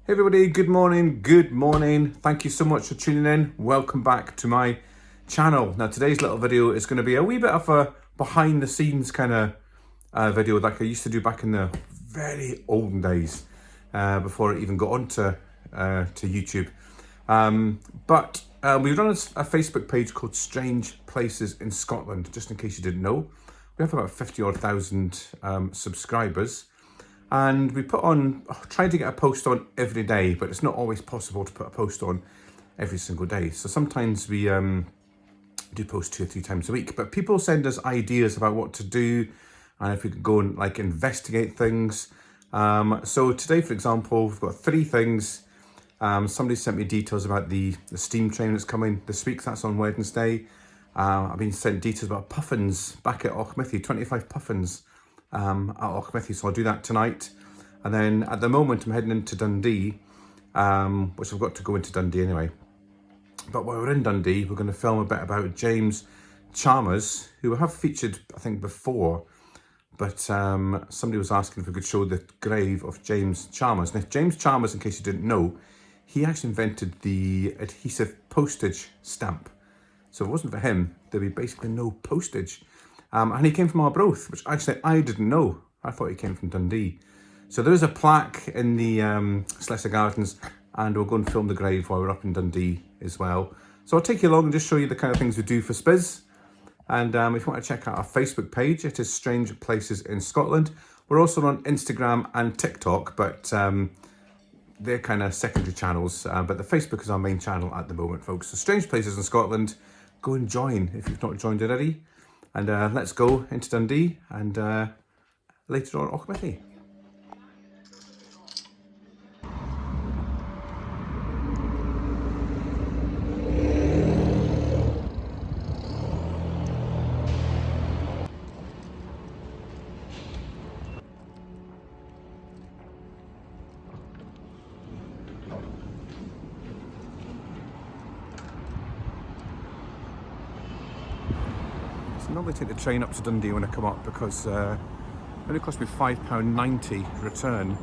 Hey everybody, good morning. Thank you so much for tuning in. Welcome back to my channel. Now today's little video is going to be a wee bit of a behind the scenes kind of video like I used to do back in the very olden days before it even got onto to YouTube. But we run a Facebook page called Strange Places in Scotland, just in case you didn't know. We have about 50 odd thousand subscribers. And we try to get a post on every day, but it's not always possible to put a post on every single day. So sometimes we do post 2 or 3 times a week, but people send us ideas about what to do and if we could go and like investigate things. So today, for example, we've got 3 things. Somebody sent me details about the steam train that's coming this week. That's on Wednesday. I've been sent details about puffins back at Auchmithie, 25 puffins. At Auchmithie, so I'll do that tonight. And then at the moment I'm heading into Dundee, which I've got to go into Dundee anyway. But while we're in Dundee, we're going to film a bit about James Chalmers, who I have featured, I think, before. But somebody was asking if we could show the grave of James Chalmers. Now, James Chalmers, in case you didn't know, he actually invented the adhesive postage stamp. So if it wasn't for him, there'd be basically no postage. And he came from Arbroath, which actually I didn't know. I thought he came from Dundee. So there is a plaque in the Slessor Gardens, and we'll go and film the grave while we're up in Dundee as well. So I'll take you along and just show you the kind of things we do for Spiz. And if you want to check out our Facebook page, it is Strange Places in Scotland. We're also on Instagram and TikTok, but they're kind of secondary channels. But the Facebook is our main channel at the moment, folks. So Strange Places in Scotland, go and join if you've not joined already. And let's go into Dundee and later on Auchmithie. I normally take the train up to Dundee when I come up because it only costs me £5.90 return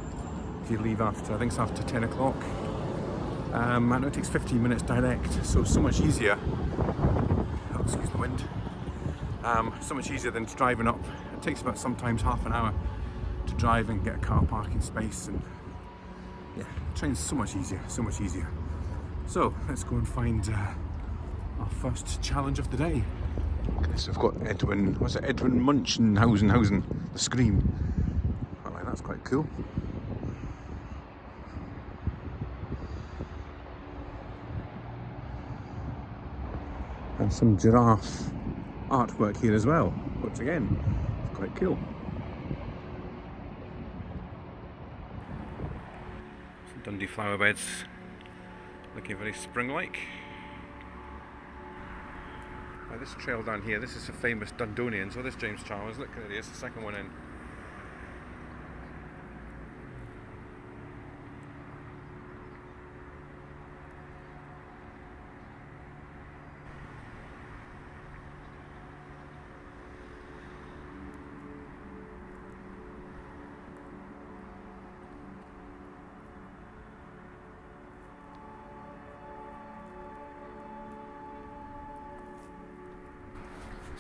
if you leave after, I think it's after 10 o'clock. And it takes 15 minutes direct, so much easier. Oh, excuse the wind. So much easier than driving up. It takes about sometimes half an hour to drive and get a car parking space, and yeah, the train's so much easier, So let's go and find our first challenge of the day. So I've got Edwin Munchenhausen, the Scream. I like that's quite cool. And some giraffe artwork here as well, which again, is quite cool. Some Dundee flower beds, looking very spring-like. This trail down here, this is the famous Dundonian. So this James Chalmers, look at it, it's the second one in.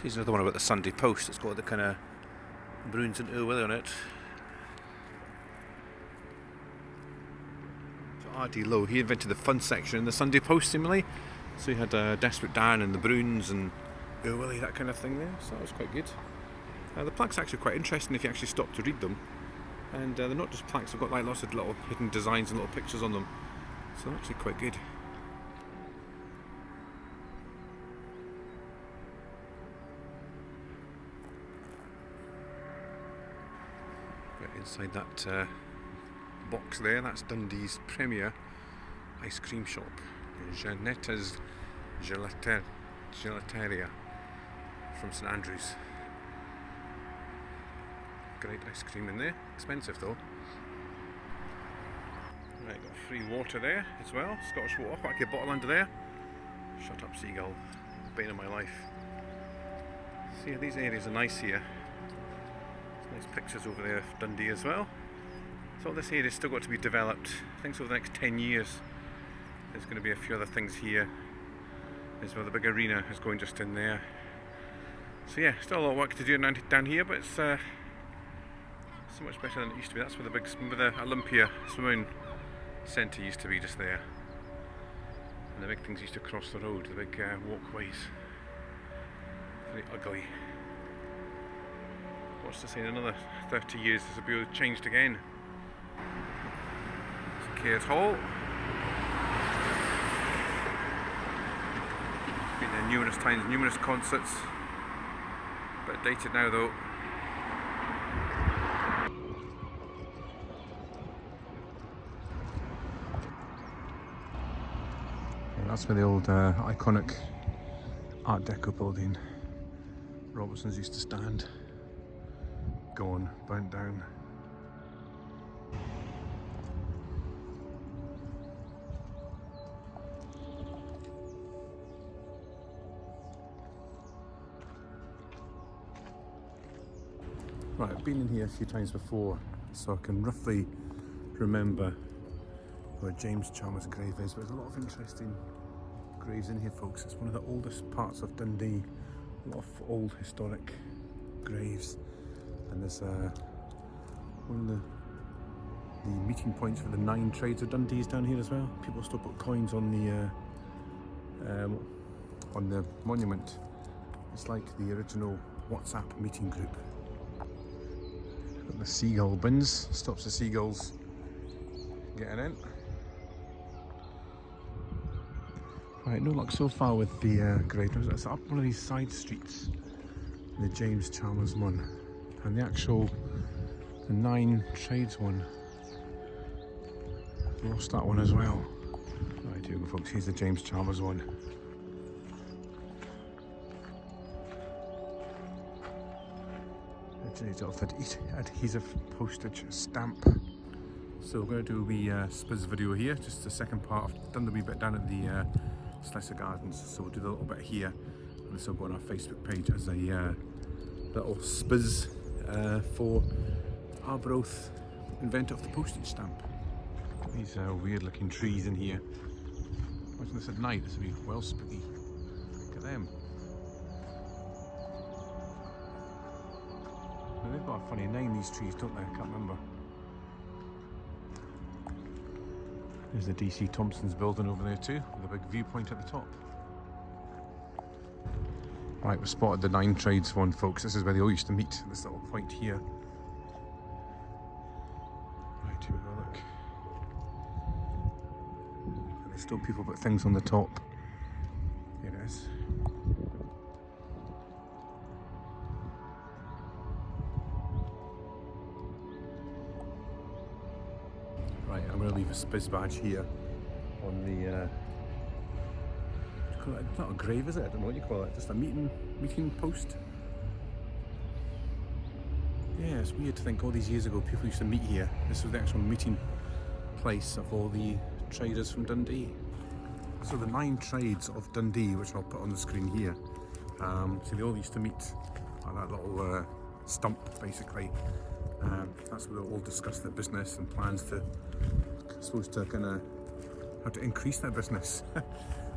Here's another one about the Sunday Post. It's got the kind of Bruins and Urwill on it. So R.D. Lowe, he invented the fun section in the Sunday Post seemingly. So you had Desperate Dan and the Bruins and Urwill, that kind of thing there. So that was quite good. The plaques are actually quite interesting if you actually stop to read them. And they're not just plaques, they've got like lots of little hidden designs and little pictures on them. So they're actually quite good. Inside that box there, that's Dundee's premier ice cream shop, Jeanettes Gelato from St Andrews. Great ice cream in there, expensive though. Right, got free water there as well, Scottish water, quite a bottle under there. Shut up, seagull, bane of my life. See, these areas are nice here. Nice pictures over there of Dundee as well. So all this area's still got to be developed. I think so over the next 10 years there's going to be a few other things here. As well, the big arena is going just in there. So yeah, still a lot of work to do down here, but it's so much better than it used to be. That's where the Olympia Swimming Centre used to be, just there. And the big things used to cross the road, the big walkways. Very ugly. What's to say in another 30 years this will be changed again. It's Cairds Hall. Been there numerous times, numerous concerts. Bit dated now though. And that's where the old iconic Art Deco building Robertson's used to stand. Gone, burnt down. Right, I've been in here a few times before, so I can roughly remember where James Chalmers' grave is, but there's a lot of interesting graves in here, folks. It's one of the oldest parts of Dundee, a lot of old historic graves, and there's one of the meeting points for the 9 trades of Dundee is down here as well. People still put coins on the monument. It's like the original WhatsApp meeting group. Got the seagull bins, stops the seagulls getting in. Right, no luck so far with the grave. It's up one of these side streets, the James Chalmers one, and the 9 trades one. Lost that one as well. Right, here we go, folks. Here's the James Chalmers one. Adhesive postage stamp. So we're going to do a wee Spiz video here, just the second part. I've done the wee bit down at the Slessor Gardens, so we'll do the little bit here, and this will go on our Facebook page as a little Spiz for Arbroath, inventor of the postage stamp. These weird looking trees in here. Imagine this at night, this would be well spooky. Look at them. Now, they've got a funny name, these trees, don't they? I can't remember. There's the DC Thompson's building over there too, with a big viewpoint at the top. Right, we've spotted the 9 trades one, folks. This is where they all used to meet, this little point here. Right, here we go, look. And there's still people put things on the top. Here it is. Right, I'm going to leave a Spiz badge here on the, it's not a grave, is it? I don't know what you call it, just a meeting post. Yeah, it's weird to think all these years ago people used to meet here. This was the actual meeting place of all the traders from Dundee. So the 9 trades of Dundee, which I'll put on the screen here, so they all used to meet at that little stump, basically. That's where they all discuss their business and plans to, I suppose, to kind of how to increase their business.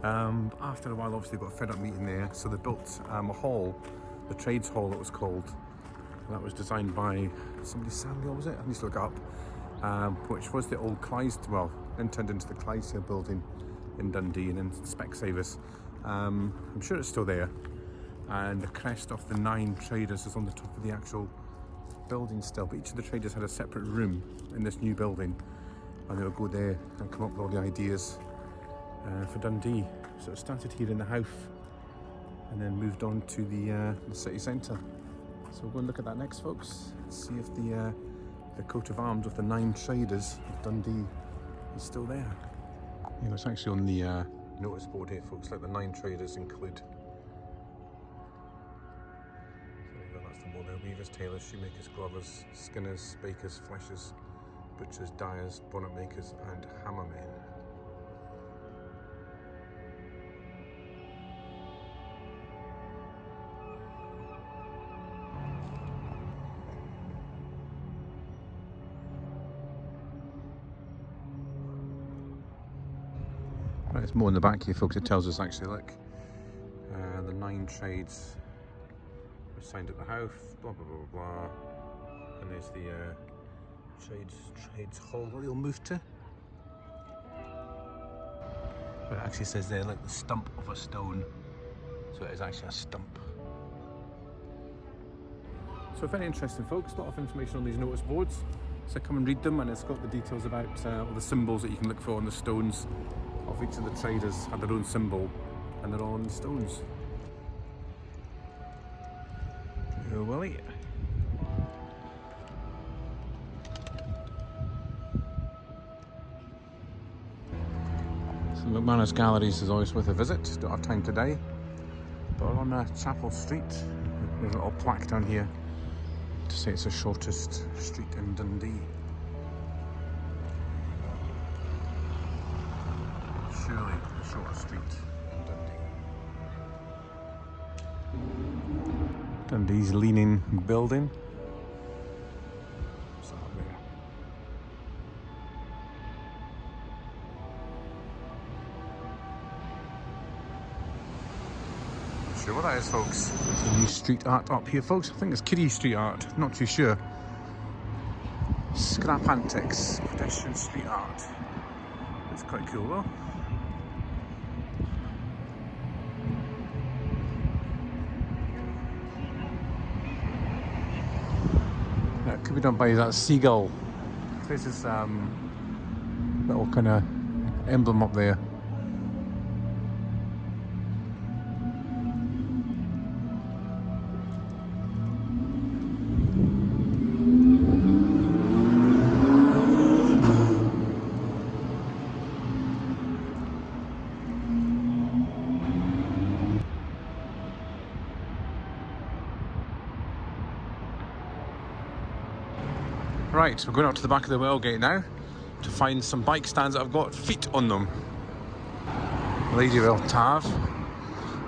After a while, obviously, they got fed up meeting there, so they built a hall, the Trades Hall it was called. That was designed by somebody, Samuel, was it? I need to look up. Which was the old Clydesdale, well, then turned into the Clydesdale building in Dundee, and then Specsavers. I'm sure it's still there. And the crest of the 9 traders is on the top of the actual building still, but each of the traders had a separate room in this new building, and they would go there and come up with all the ideas for Dundee. So it started here in the Howth and then moved on to the city centre. So we'll go and look at that next, folks. Let's see if the coat of arms of the 9 traders of Dundee is still there. Yeah, it's actually on the notice board here, folks, like the 9 traders include. That's the more there: weavers, tailors, shoemakers, glovers, skinners, bakers, fleshers, butchers, dyers, bonnet makers and hammermen. Right, there's more in the back here, folks. It tells us actually, look, the 9 trades were signed at the house, blah, blah, blah, blah, blah. And there's the trades hall where you'll move to. But it actually says there, like the stump of a stone. So it is actually a stump. So very interesting, folks. A lot of information on these notice boards. So come and read them, and it's got the details about all the symbols that you can look for on the stones. Of each of the traders had their own symbol, and they're all on the stones. Here, Willie. So McManus Galleries is always worth a visit. Don't have time today, but we're on Chapel Street. There's a little plaque down here to say it's the shortest street in Dundee. Surely the shortest street in Dundee. Dundee's leaning building. What's that up there? Not sure what that is, folks. There's a new street art up here, folks. I think it's kiddie street art. Not too sure. Scrap antics, pedestrian street art. That's quite cool though. That could be done by that seagull. There's this little kind of emblem up there. Right, we're going out to the back of the Wellgate now to find some bike stands that have got feet on them. Ladyville Tav,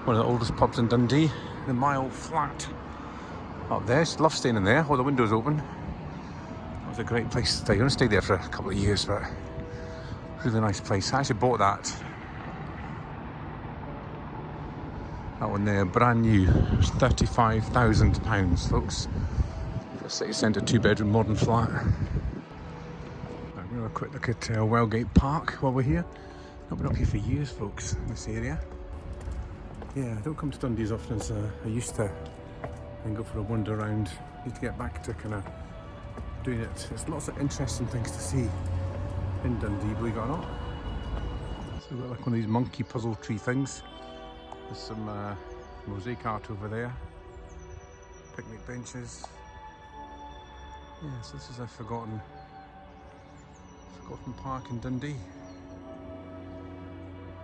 one of the oldest pubs in Dundee, the Mile Flat. Up there, just love staying in there, all the windows open. That was a great place to stay. I'm going to stay there for a couple of years, but really nice place. I actually bought that one there, brand new. It was £35,000, folks. For a city centre 2-bedroom modern flat. I'm going to have a quick look at Wellgate Park while we're here. I've been up here for years, folks, in this area. Yeah, I don't come to Dundee as often as I used to, and go for a wander around. Need to get back to kind of doing it. There's lots of interesting things to see in Dundee, believe it or not. So we've got like one of these monkey puzzle tree things. There's some mosaic art over there. Picnic benches. Yeah, so this is a forgotten park in Dundee. I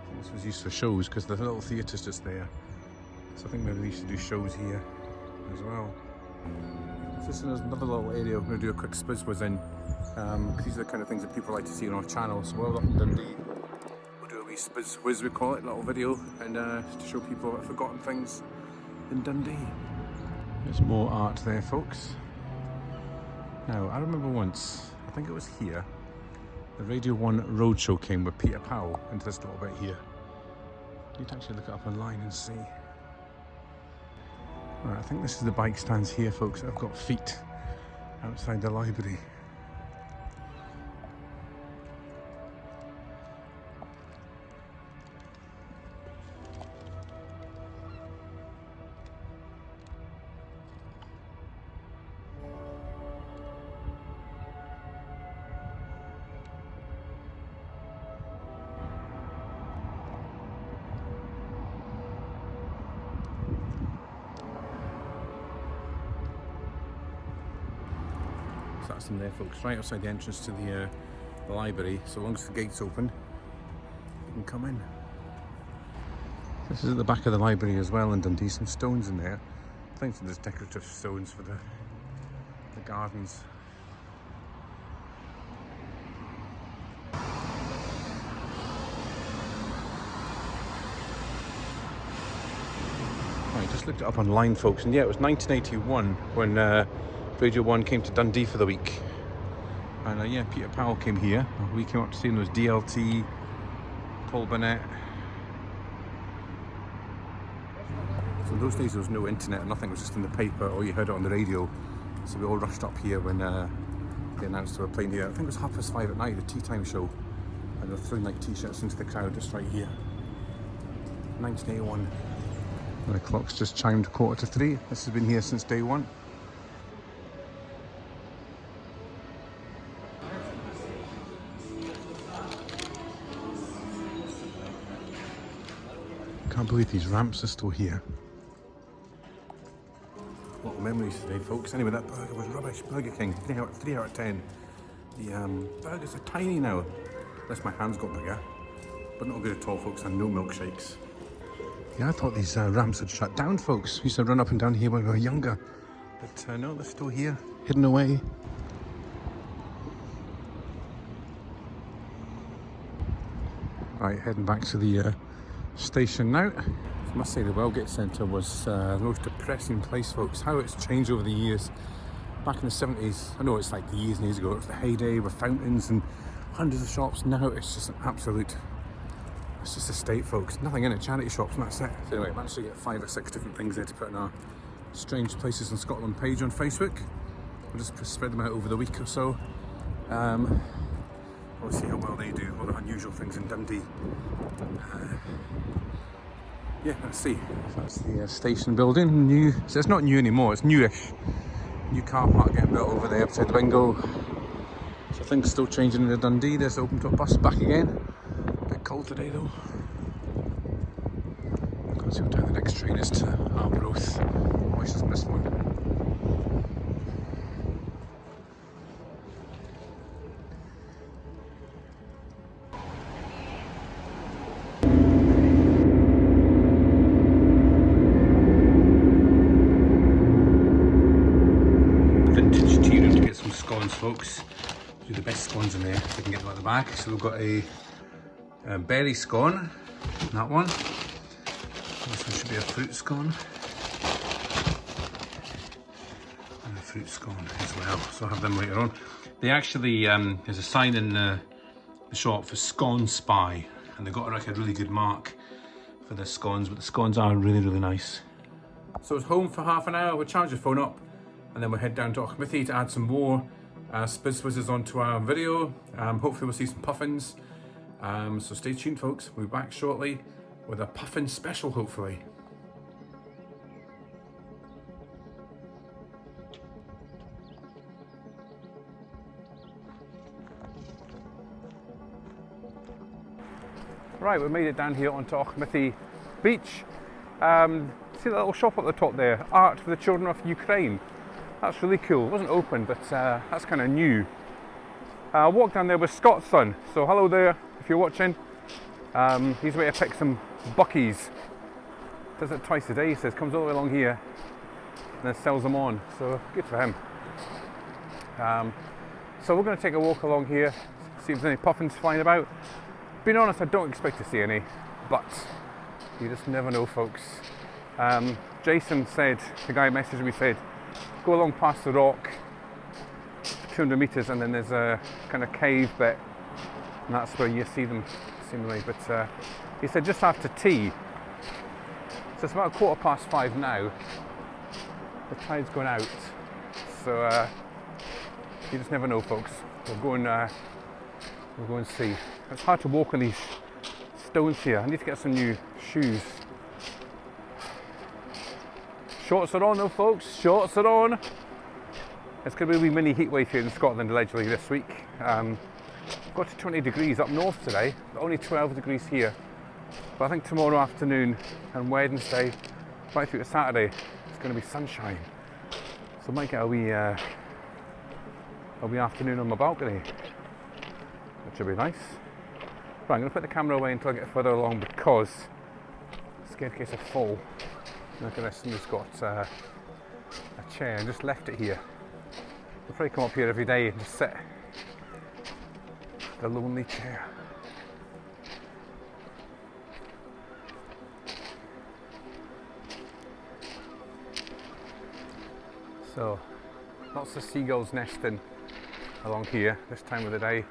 think this was used for shows because the little theatre's just there. So I think maybe they used to do shows here as well. This is another little area I'm going to do a quick spizz in. These are the kind of things that people like to see on our channel. So while we're up in Dundee, we'll do a wee spizz whiz, we call it, little video, and to show people about forgotten things in Dundee. There's more art there, folks. Now, I remember once, I think it was here, the Radio 1 Roadshow came with Peter Powell into this little bit here. You need to actually look it up online and see. Right, I think this is the bike stands here, folks, that have got feet outside the library. That's them there, folks, right outside the entrance to the library. So long as the gate's open, you can come in. This is at the back of the library as well in Dundee. Some stones in there. I think there's decorative stones for the gardens. I just looked it up online, folks, and yeah, it was 1981 when Radio 1 came to Dundee for the week. And yeah, Peter Powell came here. We came up to see him. There was DLT, Paul Burnett. So in those days there was no internet, nothing, it was just in the paper or you heard it on the radio. So we all rushed up here when they announced they were playing here. I think it was 5:30 at night, the tea time show. And they were throwing like t-shirts into the crowd just right here. 1981. And the clock's just chimed 2:45. This has been here since day one. Can't believe these ramps are still here. What memories today, folks. Anyway, that burger was rubbish. Burger King, 3 out of 10. The burgers are tiny now. Unless my hands got bigger. But not good at all, folks, and no milkshakes. Yeah, I thought these ramps had shut down, folks. We used to run up and down here when we were younger. But no, they're still here, hidden away. Right, heading back to the station now. I must say the Wellgate Centre was the most depressing place, folks. How it's changed over the years. Back in the 70s, I know it's like years and years ago, it was the heyday with fountains and hundreds of shops. Now it's just an absolute, it's just a state, folks. Nothing in it, charity shops and that's it. So anyway, I managed to get 5 or 6 different things there to put in our Strange Places in Scotland page on Facebook. We'll just spread them out over the week or so. We'll see how well they do, all the unusual things in Dundee. Yeah, let's see. So that's the station building. New, so it's not new anymore, it's newish. New car park getting built over there beside the bingo. So things still changing in Dundee. There's the open top bus back again. A bit cold today though. Can't see what time the next train is to Arbroath. Oh, I just missed one. Vintage tea room to get some scones, folks. Do the best scones in there if we can get them at the back. So we've got a berry scone, that one. This one should be a fruit scone. And a fruit scone as well. So I'll have them later on. They actually, there's a sign in the shop for Scone Spy. And they got like a really good mark for the scones, but the scones are really, really nice. So I was home for half an hour, we'll charge the phone up. And then we'll head down to Auchmithy to add some more Spizzwizzes onto our video. Hopefully we'll see some puffins. So stay tuned, folks. We'll be back shortly with a Puffin Special, hopefully. Right, we made it down here onto Auchmithy Beach. See that little shop at the top there? Art for the Children of Ukraine. That's really cool. It wasn't open, but that's kind of new. I walked down there with Scott's son, so hello there if you're watching. He's away to pick some buckies. Does it twice a day, he says. Comes all the way along here and then sells them on, so good for him. So we're going to take a walk along here, see if there's any puffins flying about. Being honest, I don't expect to see any, but you just never know, folks. Jason said, the guy messaged me, said, go along past the rock, 200 metres, and then there's a kind of cave bit, and that's where you see them, seemingly. But he said just after tea, so it's about 5:15 now, the tide's going out, so you just never know, folks. We'll go and see. It's hard to walk on these stones here. I need to get some new shoes. Shorts are on though, folks, shorts are on. It's going to be a wee mini heat wave here in Scotland allegedly this week. Got to 20 degrees up north today, but only 12 degrees here. But I think tomorrow afternoon and Wednesday, right through to Saturday, it's going to be sunshine. So I might get a wee afternoon on my balcony, which will be nice. Right, I'm going to put the camera away until I get further along because I'm scared in case I fall. Look at this, somebody's got a chair and just left it here. I'll probably come up here every day and just sit. The lonely chair. So, lots of seagulls nesting along here this time of the day.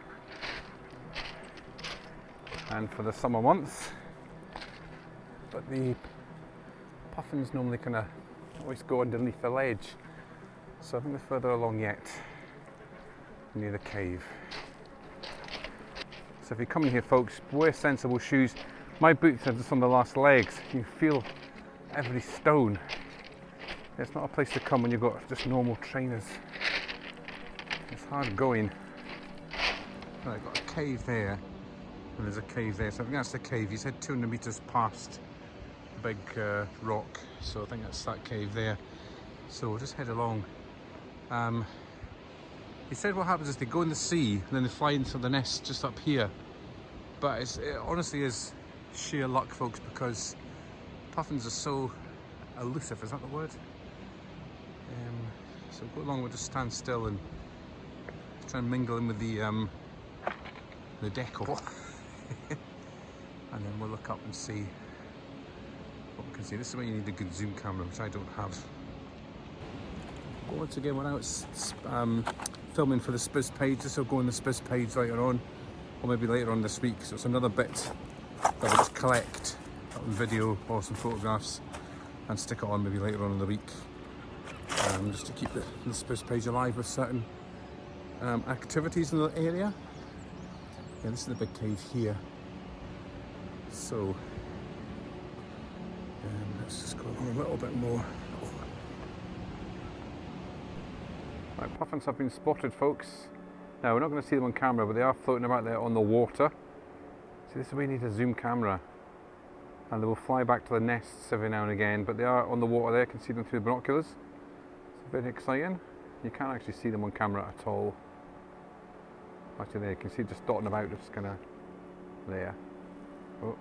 and for the summer months. But the puffins normally kind of always go underneath the ledge, so I think they're further along yet, near the cave. So if you come in here, folks, wear sensible shoes. My boots are just on the last legs. You feel every stone. It's not a place to come when you've got just normal trainers. It's hard going. Right, I've got a cave there, and there's a cave there. So I think that's the cave. You said 200 metres past the big rock, so I think that's that cave there. So we'll just head along. He said what happens is they go in the sea and then they fly into the nest just up here. But it honestly is sheer luck, folks, because puffins are so elusive, is that the word? So go along, we'll just stand still and try and mingle in with the decor. And then we'll look up and see what we can see. This is where you need a good zoom camera, which I don't have. But once again, we're out filming for the Spiz page. This will go on the Spiz page later on, or maybe later on this week. So it's another bit that we'll just collect on video or some photographs and stick it on maybe later on in the week, just to keep the Spiz page alive with certain activities in the area. Yeah, this is the big cave here. So let's just go along a little bit more. Right, puffins have been spotted, folks. Now, we're not going to see them on camera, but they are floating about there on the water. See, this is where you need a zoom camera. And they will fly back to the nests every now and again, but they are on the water there. You can see them through the binoculars. It's very exciting. You can't actually see them on camera at all. Actually, there you can see just dotting about, just kind of there. Oh.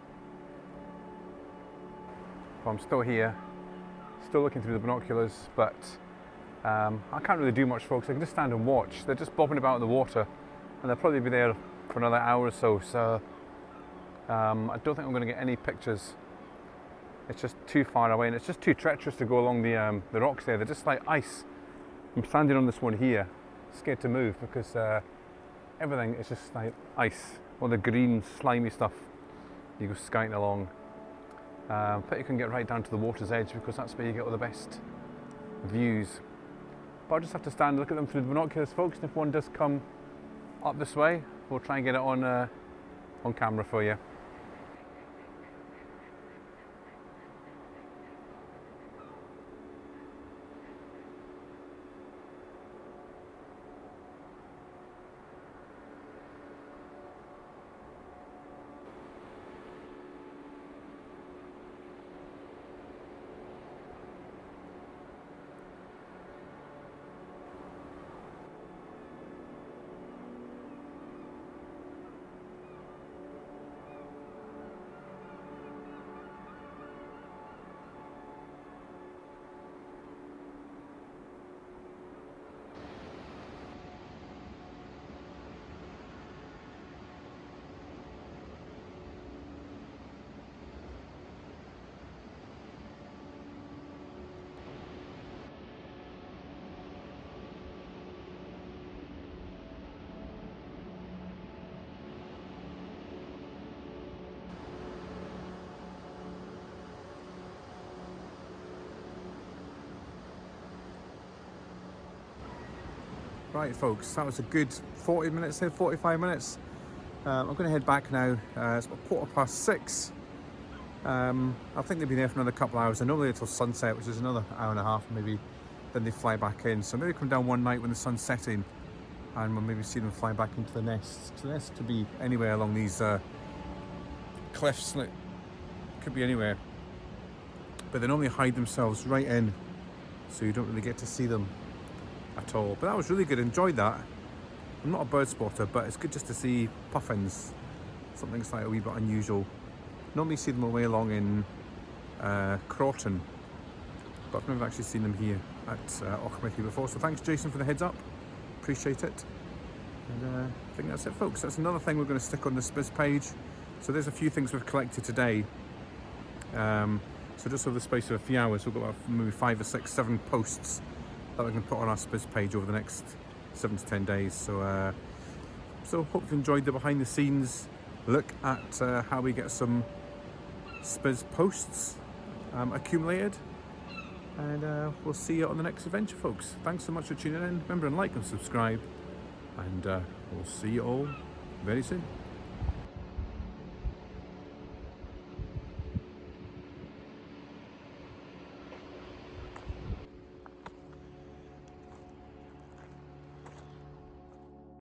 Well, I'm still here, still looking through the binoculars, but I can't really do much, folks. I can just stand and watch. They're just bobbing about in the water, and they'll probably be there for another hour or so. So I don't think I'm going to get any pictures. It's just too far away, and it's just too treacherous to go along the rocks there. They're just like ice. I'm standing on this one here, scared to move because everything is just like ice. All the green, slimy stuff. You go skiting along. But you can get right down to the water's edge because that's where you get all the best views. But I'll just have to stand and look at them through the binoculars, folks, and if one does come up this way, we'll try and get it on camera for you. Right, folks, that was a good 40 minutes here, 45 minutes. I'm going to head back now. It's about 6:15. I think they'll be there for another couple of hours. They're normally until sunset, which is another hour and a half maybe. Then they fly back in. So maybe come down one night when the sun's setting, and we'll maybe see them fly back into the nests. So the nest could be anywhere along these cliffs. It could be anywhere. But they normally hide themselves right in, so you don't really get to see them at all. But that was really good. Enjoyed that. I'm not a bird spotter, but it's good just to see puffins. Something slightly a wee bit unusual. Normally see them away along in Crowton, but I've never actually seen them here at Auchmuty before. So thanks, Jason, for the heads up. Appreciate it. And I think that's it, folks. That's another thing we're going to stick on the Spiz page. So there's a few things we've collected today. So just over the space of a few hours, we've got about maybe 5 or 6, 7 posts that we can put on our Spiz page over the next 7 to 10 days. So hope you've enjoyed the behind the scenes look at how we get some Spiz posts accumulated. And we'll see you on the next adventure, folks. Thanks so much for tuning in. Remember to like and subscribe. And we'll see you all very soon.